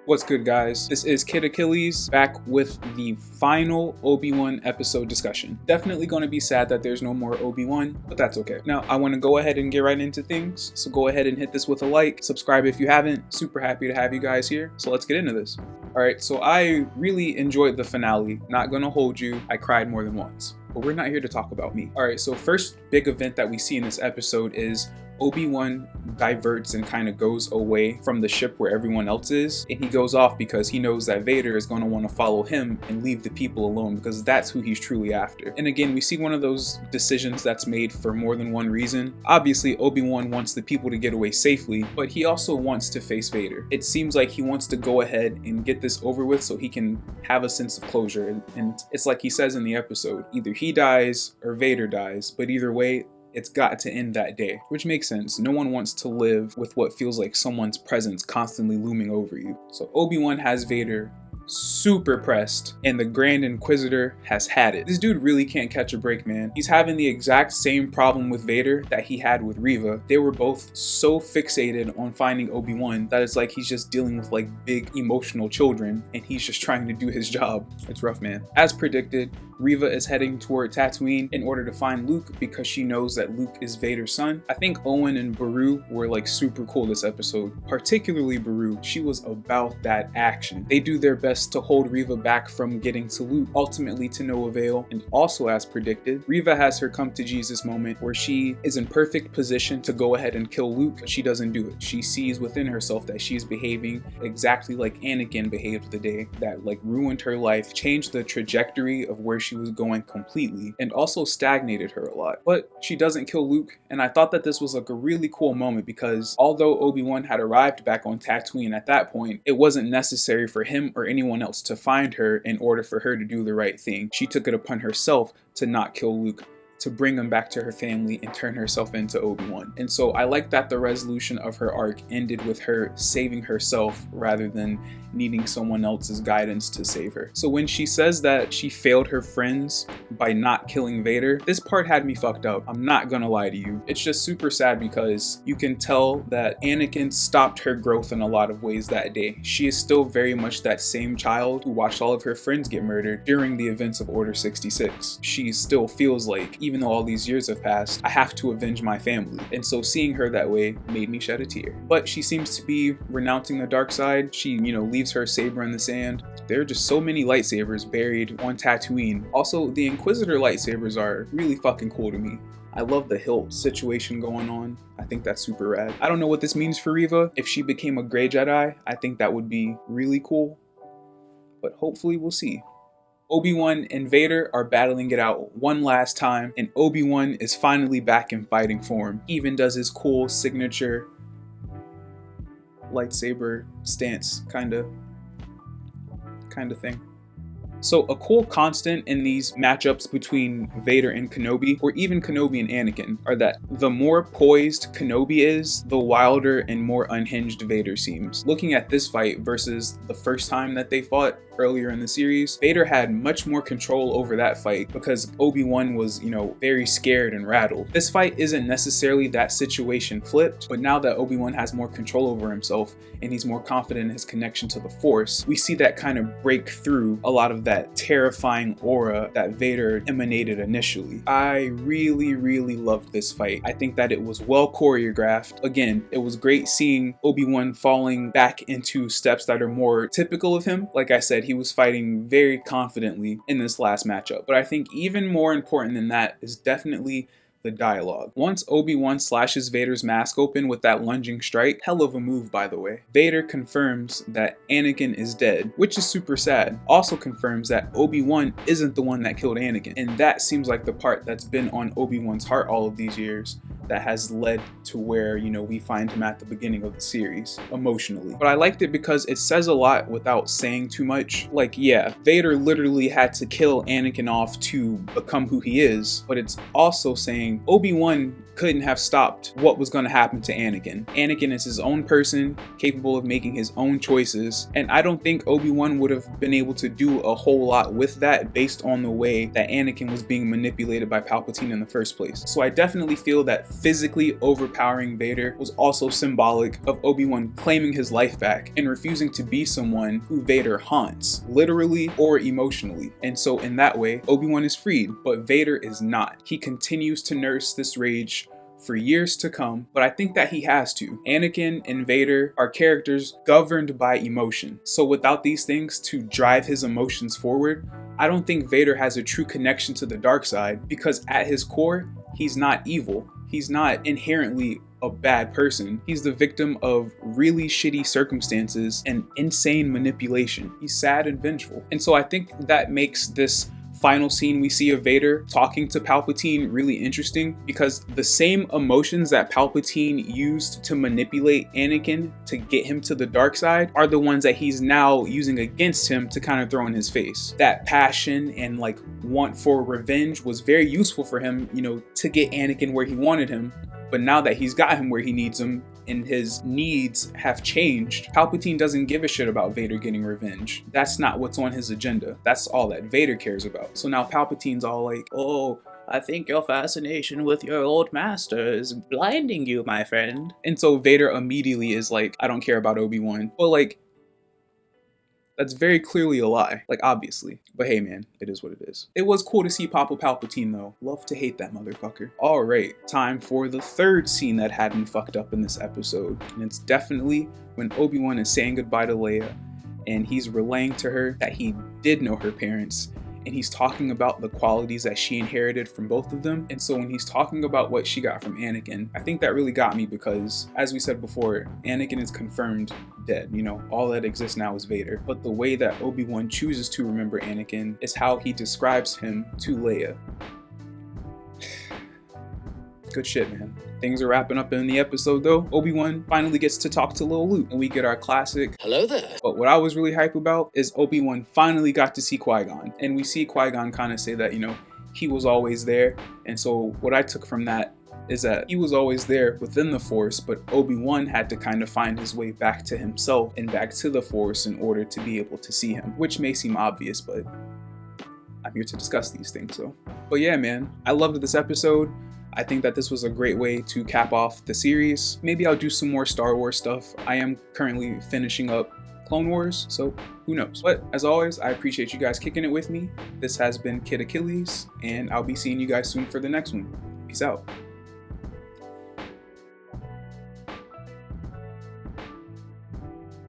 What's good, guys? This is Kid Achilles back with the final Obi-Wan episode discussion. Definitely going to be sad that there's no more Obi-Wan, but that's okay. Now, I want to go ahead and get right into things, so go ahead and hit this with a like, subscribe if you haven't. Super happy to have you guys here, so let's get into this. Alright, so I really enjoyed the finale. Not gonna hold you, I cried more than once. But we're not here to talk about me. Alright, so first big event that we see in this episode is Obi-Wan diverts and kind of goes away from the ship where everyone else is, and he goes off because he knows that Vader is going to want to follow him and leave the people alone, because that's who he's truly after. And again, we see one of those decisions that's made for more than one reason. Obviously, Obi-Wan wants the people to get away safely, but he also wants to face Vader. It seems like he wants to go ahead and get this over with so he can have a sense of closure, and it's like he says in the episode, either he dies or Vader dies, but either way, it's got to end that day, which makes sense. No one wants to live with what feels like someone's presence constantly looming over you. So Obi-Wan has Vader super pressed, and the Grand Inquisitor has had it. This dude really can't catch a break, man. He's having the exact same problem with Vader that he had with Reva. They were both so fixated on finding Obi-Wan that it's like he's just dealing with like big emotional children, and he's just trying to do his job. It's rough, man. As predicted, Reva is heading toward Tatooine in order to find Luke because she knows that Luke is Vader's son. I think Owen and Beru were like super cool this episode, particularly Beru. She was about that action. They do their best to hold Reva back from getting to Luke, ultimately to no avail. And also, as predicted, Reva has her come to Jesus moment where she is in perfect position to go ahead and kill Luke, but she doesn't do it. She sees within herself that she's behaving exactly like Anakin behaved the day that like ruined her life, changed the trajectory of where she was going completely, and also stagnated her a lot. But she doesn't kill Luke, and I thought that this was like a really cool moment because although Obi-Wan had arrived back on Tatooine at that point, it wasn't necessary for him or anyone else to find her in order for her to do the right thing. She took it upon herself to not kill Luke, to bring him back to her family and turn herself into Obi-Wan. And so I like that the resolution of her arc ended with her saving herself rather than needing someone else's guidance to save her. So when she says that she failed her friends by not killing Vader, this part had me fucked up. I'm not gonna lie to you. It's just super sad because you can tell that Anakin stopped her growth in a lot of ways that day. She is still very much that same child who watched all of her friends get murdered during the events of Order 66. She still feels like, even though all these years have passed, I have to avenge my family. And so seeing her that way made me shed a tear. But she seems to be renouncing the dark side. She, leaves her saber in the sand. There are just so many lightsabers buried on Tatooine. Also, the Inquisitor lightsabers are really fucking cool to me. I love the hilt situation going on. I think that's super rad. I don't know what this means for Reva. If she became a Grey Jedi, I think that would be really cool. But hopefully we'll see. Obi-Wan and Vader are battling it out one last time, and Obi-Wan is finally back in fighting form. He even does his cool signature lightsaber stance kind of thing. So a cool constant in these matchups between Vader and Kenobi, or even Kenobi and Anakin, are that the more poised Kenobi is, the wilder and more unhinged Vader seems. Looking at this fight versus the first time that they fought earlier in the series, Vader had much more control over that fight because Obi-Wan was, very scared and rattled. This fight isn't necessarily that situation flipped, but now that Obi-Wan has more control over himself and he's more confident in his connection to the Force, we see that kind of break through a lot of that terrifying aura that Vader emanated initially. I really, really loved this fight. I think that it was well choreographed. Again, it was great seeing Obi-Wan falling back into steps that are more typical of him. Like I said, he was fighting very confidently in this last matchup. But I think even more important than that is definitely the dialogue. Once Obi-Wan slashes Vader's mask open with that lunging strike, hell of a move by the way, Vader confirms that Anakin is dead, which is super sad. Also confirms that Obi-Wan isn't the one that killed Anakin, and that seems like the part that's been on Obi-Wan's heart all of these years, that has led to where, we find him at the beginning of the series, emotionally. But I liked it because it says a lot without saying too much. Like, yeah, Vader literally had to kill Anakin off to become who he is, but it's also saying Obi-Wan couldn't have stopped what was going to happen to Anakin. Anakin is his own person, capable of making his own choices, and I don't think Obi-Wan would have been able to do a whole lot with that based on the way that Anakin was being manipulated by Palpatine in the first place. So I definitely feel that physically overpowering Vader was also symbolic of Obi-Wan claiming his life back and refusing to be someone who Vader haunts, literally or emotionally. And so in that way, Obi-Wan is freed, but Vader is not. He continues to nurse this rage for years to come, but I think that he has to. Anakin and Vader are characters governed by emotion. So without these things to drive his emotions forward, I don't think Vader has a true connection to the dark side, because at his core, he's not evil. He's not inherently a bad person. He's the victim of really shitty circumstances and insane manipulation. He's sad and vengeful. And so I think that makes this final scene we see of Vader talking to Palpatine really interesting, because the same emotions that Palpatine used to manipulate Anakin to get him to the dark side are the ones that he's now using against him to kind of throw in his face. That passion and like want for revenge was very useful for him, you know, to get Anakin where he wanted him. But now that he's got him where he needs him and his needs have changed, Palpatine doesn't give a shit about Vader getting revenge. That's not what's on his agenda. That's all that Vader cares about. So now Palpatine's all like, oh, I think your fascination with your old master is blinding you, my friend. And so Vader immediately is like, I don't care about Obi-Wan. Well, like, that's very clearly a lie, like obviously. But hey man, it is what it is. It was cool to see Papa Palpatine though. Love to hate that motherfucker. Alright, time for the third scene that had me fucked up in this episode. And it's definitely when Obi-Wan is saying goodbye to Leia and he's relaying to her that he did know her parents. And he's talking about the qualities that she inherited from both of them. And so when he's talking about what she got from Anakin, I think that really got me because, as we said before, Anakin is confirmed dead. You know, all that exists now is Vader. But the way that Obi-Wan chooses to remember Anakin is how he describes him to Leia. Good shit, man. Things are wrapping up in the episode though. Obi-Wan finally gets to talk to Lil Luke and we get our classic "Hello there." But what I was really hype about is Obi-Wan finally got to see Qui-Gon. And we see Qui-Gon kind of say that, you know, he was always there. And so what I took from that is that he was always there within the Force, but Obi-Wan had to kind of find his way back to himself and back to the Force in order to be able to see him, which may seem obvious, but I'm here to discuss these things. So, but yeah, man, I loved this episode. I think that this was a great way to cap off the series. Maybe I'll do some more Star Wars stuff. I am currently finishing up Clone Wars, so who knows. But as always, I appreciate you guys kicking it with me. This has been Kid Achilles, and I'll be seeing you guys soon for the next one. Peace out.